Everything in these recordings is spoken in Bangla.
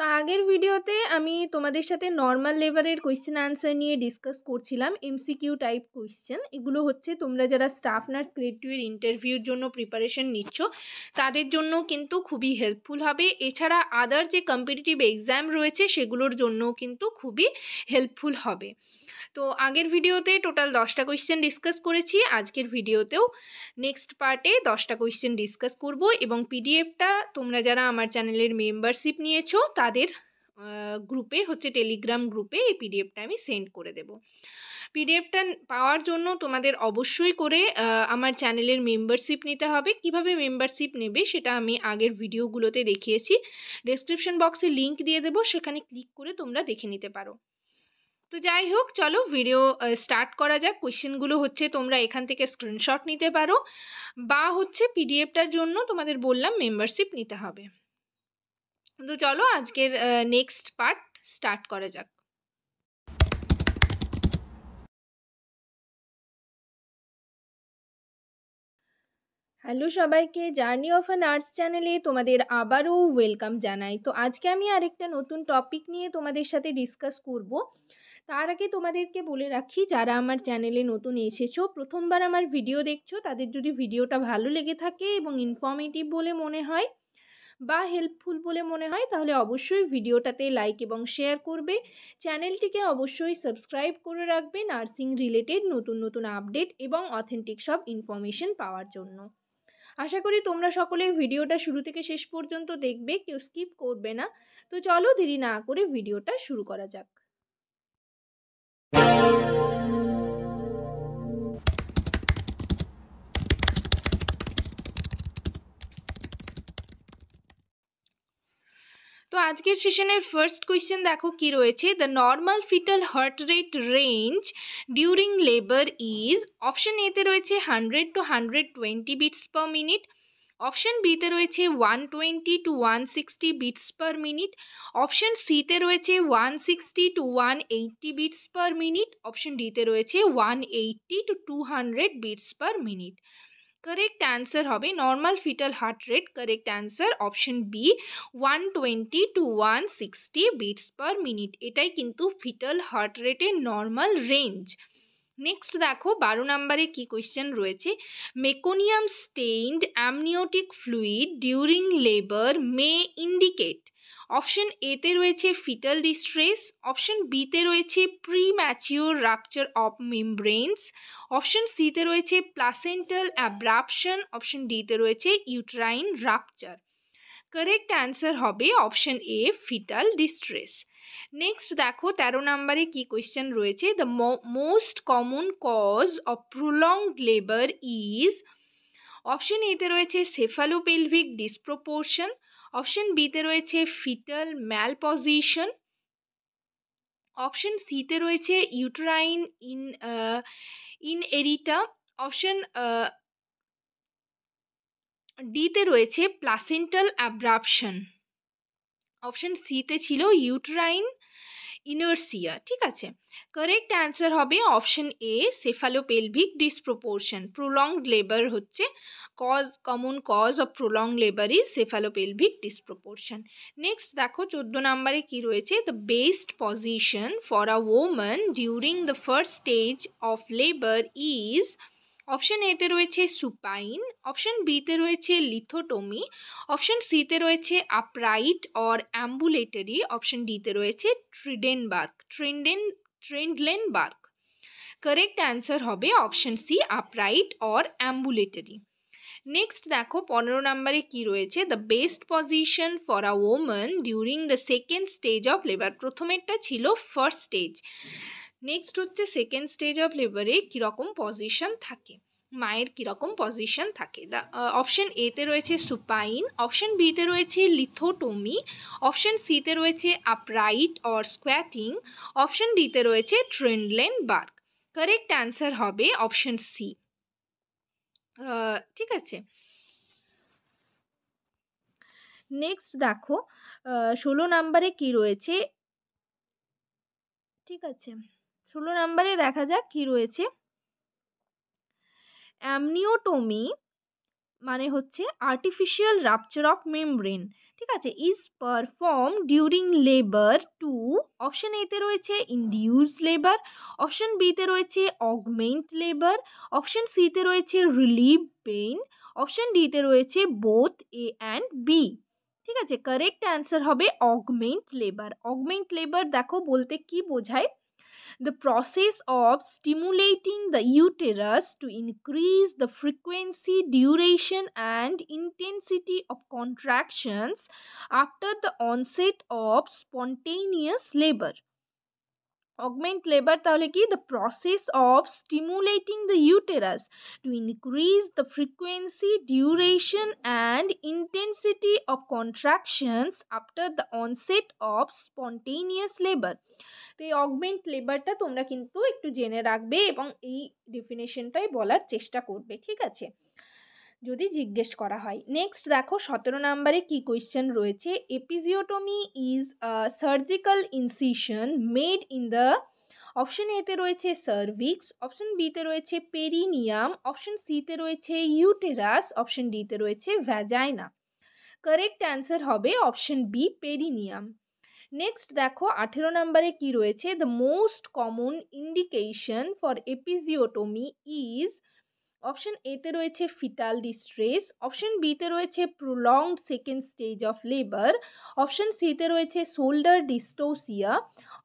তো আগের ভিডিওতে আমি তোমাদের সাথে নর্মাল লেভেলের কোয়েশ্চেন আনসার নিয়ে ডিসকাস করছিলাম। এমসিকিউ টাইপ কোয়েশ্চেন, এগুলো হচ্ছে তোমরা যারা স্টাফ নার্স গ্রেড 2 এর ইন্টারভিউর জন্য প্রিপারেশন নিচ্ছ তাদের জন্য কিন্তু খুবই হেল্পফুল হবে। এছাড়া আদার যে কম্পিটিটিভ এক্সাম রয়েছে সেগুলোর জন্য কিন্তু খুবই হেল্পফুল হবে। তো আগের ভিডিওতে টোটাল 10টা কোয়েশ্চেন ডিসকাস করেছি, আজকের ভিডিওতেও নেক্সট পার্টে 10টা কোয়েশ্চেন ডিসকাস করব এবং পিডিএফটা তোমরা যারা আমার চ্যানেলের মেম্বারশিপ নিয়েছো তাদের গ্রুপে হচ্ছে টেলিগ্রাম গ্রুপে এই পিডিএফটা আমি সেন্ড করে দেব। পিডিএফটা পাওয়ার জন্য তোমাদের অবশ্যই করে আমার চ্যানেলের মেম্বারশিপ নিতে হবে। কিভাবে মেম্বারশিপ নেবে সেটা আমি আগের ভিডিওগুলোতে দেখিয়েছি, ডেসক্রিপশন বক্সে লিংক দিয়ে দেবো, সেখানে ক্লিক করে তোমরা দেখে নিতে পারো। তো যাই হোক, চলো ভিডিও স্টার্ট করা যাক। কোয়েশ্চেনগুলো হচ্ছে তোমরা এখান থেকে স্ক্রিনশট নিতে পারো বা হচ্ছে পিডিএফটার জন্য তোমাদের বললাম মেম্বারশিপ নিতে হবে। তো চলো আজকের নেক্সট পার্ট স্টার্ট করা যাক। হ্যালো সবাইকে, জার্নি অফ আ নার্স চ্যানেলে তোমাদের আবারও ওয়েলকাম জানাই। তো আজকে আমি আরেকটা নতুন টপিক নিয়ে তোমাদের সাথে ডিসকাস করব। তার আগে তোমাদেরকে বলে রাখি, যারা আমার চ্যানেলে নতুন এসেছো, প্রথমবার আমার ভিডিও দেখছো, তাদের যদি ভিডিওটা ভালো লেগে থাকে এবং ইনফর্মেটিভ বলে মনে হয় বা হেল্পফুল বলে মনে হয় তাহলে অবশ্যই ভিডিওটাতে লাইক এবং শেয়ার করবে। চ্যানেলটিকে অবশ্যই সাবস্ক্রাইব করে রাখবে নার্সিং রিলেটেড নতুন নতুন আপডেট এবং অথেন্টিক সব ইনফরমেশন পাওয়ার জন্য। আশা করি তোমরা সকলে ভিডিওটা শুরু থেকে শেষ পর্যন্ত দেখবে, কেউ স্কিপ করবে না। তো চলো দেরি না করে ভিডিওটা শুরু করা যাক। তো আজকের সেশনের ফার্স্ট কোয়েশ্চেন দেখো কি রয়েছে। The normal fetal heart rate range during labour is, option এতে রয়েছে 100 to 120 beats per minute, option বিতে রয়েছে 120 to 160 beats per minute, option সিতে রয়েছে 160 to 180 beats per minute, option ডিতে রয়েছে 180 to 200 beats per minute. Correct answer হবে normal fetal heart rate, correct answer option B 120 to 160 beats per minute. এটাই কিন্তু ফিটাল হার্ট রেটের নর্মাল রেঞ্জ। নেক্সট দেখো 12 নম্বরে কি কোয়েশ্চেন রয়েছে। Meconium stained amniotic fluid during labour may indicate, option এতে রয়েছে ফিটাল ডিস্ট্রেস, অপশন বিতে রয়েছে premature rupture of membranes, option সিতে রয়েছে প্লাসেন্টাল অ্যাব্রাপশন, অপশন ডিতে রয়েছে ইউট্রাইন রাপচার। কারেক্ট অ্যান্সার হবে option A fetal distress. Next দেখো 13 নম্বরে কি কোয়েশ্চেন রয়েছে। The most common cause of prolonged labour is, option এতে রয়েছে সেফালোপেলভিক ডিসপ্রপোর্শন, অপশন বিতে রয়েছে ফিটাল ম্যালপজিশন, অপশন সিতে রয়েছে ইউট্রাইন ইনএরিটা, অপশন ডিতে রয়েছে প্লাসেন্টাল অ্যাব্রাপশন, অপশন সিতে ছিল ইউট্রাইন ইনার্সিয়া। ঠিক আছে, কারেক্ট অ্যান্সার হবে option A cephalopelvic disproportion. Prolonged labour হচ্ছে common cause of prolonged labour is cephalopelvic disproportion. Next দেখো 14 নম্বরে কি রয়েছে। The best position for a woman during the first stage of labour is, option এতে রয়েছে সুপাইন, অপশন বিতে রয়েছে লিথোটমি, অপশন সিতে রয়েছে আপরাইট অর অ্যাম্বুলেটরি, অপশন ডিতে রয়েছে ট্রেন্ডলেনবার্গ। কারেক্ট অ্যান্সার হবে option C upright or ambulatory. Next দেখো 15 নম্বরে কি রয়েছে। The best position for a woman during the second stage of labour, প্রথমেরটা ছিল ফার্স্ট স্টেজ, নেক্সট হচ্ছে সেকেন্ড স্টেজ অফ লেবারে কীরকম পজিশন থাকে, মায়ের কীরকম পজিশন থাকে। দ্য অপশন এতে রয়েছে সুপাইন, অপশন বিতে রয়েছে লিথোটমি, অপশন সিতে রয়েছে আপরাইট অর স্কোয়াটিং, অপশন ডিতে রয়েছে ট্রেন্ডলেনবার্গ। কারেক্ট অ্যান্সার হবে অপশন সি। ঠিক আছে, নেক্সট দেখো 16 নম্বরে কি রয়েছে। ঠিক আছে, 16 নম্বরে দেখা যাক কি রয়েছে। অ্যামনিওটমি মানে হচ্ছে আর্টিফিশিয়াল রাপচার অফ মেমব্রেন। ঠিক আছে, is perform during labour to, option এতে রয়েছে ইনডিউস লেবার, অপশন বিতে রয়েছে অগমেন্ট লেবার, অপশন সিতে রয়েছে রিলিভ পেইন, অপশন ডিতে রয়েছে বোথ এ অ্যান্ড বি। ঠিক আছে, কারেক্ট অ্যান্সার হবে অগমেন্ট লেবার। অগমেন্ট লেবার দেখো বলতে কি বোঝায়, the process of stimulating the uterus to increase the frequency, duration, and intensity of contractions after the onset of spontaneous labor. Augment labor তাহলে কি, the process of stimulating the uterus to increase the frequency, duration, and intensity of contractions after the onset of spontaneous labor. তো এই অগমেন্ট লেবারটা তোমরা কিন্তু একটু জেনে রাখবে এবং এই ডেফিনেশনটাই বলার চেষ্টা করবে, ঠিক আছে, যদি জিজ্ঞেস করা হয়। নেক্সট দেখো 17 নম্বরে কি কোয়েশ্চেন রয়েছে, এপিজিওটমি is surgical incision made in the, option এতে রয়েছে সার্ভিক্স, অপশন বিতে রয়েছে পেরিনিয়াম, অপশন সিতে রয়েছে ইউটেরাস, অপশন ডিতে রয়েছে ভ্যাজাইনা। কারেক্ট অ্যান্সার হবে অপশন বি পেরিনিয়াম। নেক্সট দেখো 18 নম্বরে কি রয়েছে, the most common indication for episiotomy is, option এতে রয়েছে ফিটাল ডিস্ট্রেস, অপশন বিতে রয়েছে prolonged second stage of labour, option সিতে রয়েছে শোল্ডার ডিস্টোসিয়া,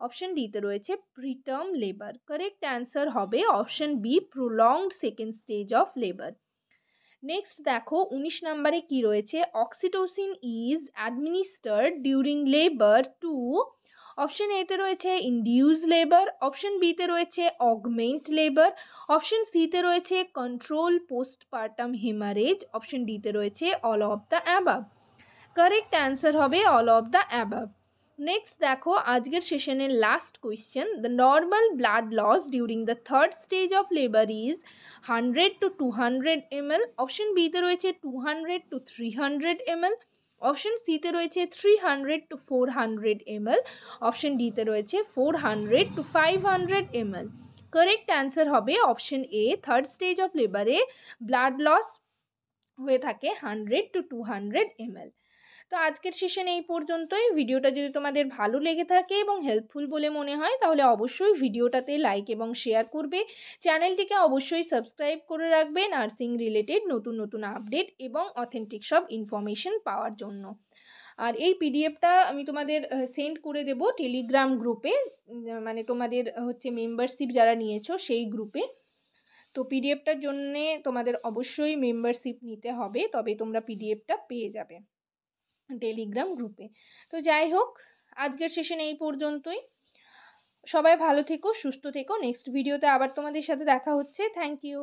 অপশন ডিতে রয়েছে প্রিটার্ম লেবার। কারেক্ট অ্যান্সার হবে option B prolonged second stage of labour. Next দেখো 19 নম্বরে কি রয়েছে, oxytocin is administered during labour to, option এতে রয়েছে ইনডিউস লেবার, অপশন বিতে রয়েছে অগমেন্ট লেবার, অপশন সিতে রয়েছে কন্ট্রোল পোস্টপার্টাম হেমারেজ, অপশন ডিতে রয়েছে all of the above. Correct answer হবে all of the above. Next দেখো আজকের সেশনের last question, the normal blood loss during the third stage of labour is 100 to 200 ml, option বিতে রয়েছে 200 to 300 ml, অপশন সিতে রয়েছে 300 to 400 ml, অপশন ডিতে রয়েছে 400 to 500 ml। কারেক্ট অ্যান্সার হবে option A, third stage of লেবারে ব্লাড লস হয়ে থাকে 100 to 200 ml। তো আজকের সেশন এই পর্যন্তই। ভিডিওটা যদি তোমাদের ভালো লেগে থাকে এবং হেল্পফুল বলে মনে হয় তাহলে অবশ্যই ভিডিওটাতে লাইক এবং শেয়ার করবে, চ্যানেলটিকে অবশ্যই সাবস্ক্রাইব করে রাখবে নার্সিং রিলেটেড নতুন নতুন আপডেট এবং অথেন্টিক সব ইনফরমেশন পাওয়ার জন্য। আর এই পিডিএফটা আমি তোমাদের সেন্ড করে দেব টেলিগ্রাম গ্রুপে, মানে তোমাদের হচ্ছে মেম্বারশিপ যারা নিয়েছো সেই গ্রুপে। তো পিডিএফটার জন্যে তোমাদের অবশ্যই মেম্বারশিপ নিতে হবে, তবে তোমরা পিডিএফটা পেয়ে যাবে টেলিগ্রাম গ্রুপে। তো যাই হোক আজকের সেশন এই পর্যন্তই। সবাই ভালো থেকো, সুস্থ থেকো। নেক্সট ভিডিওতে আবার তোমাদের সাথে দেখা হচ্ছে। Thank you.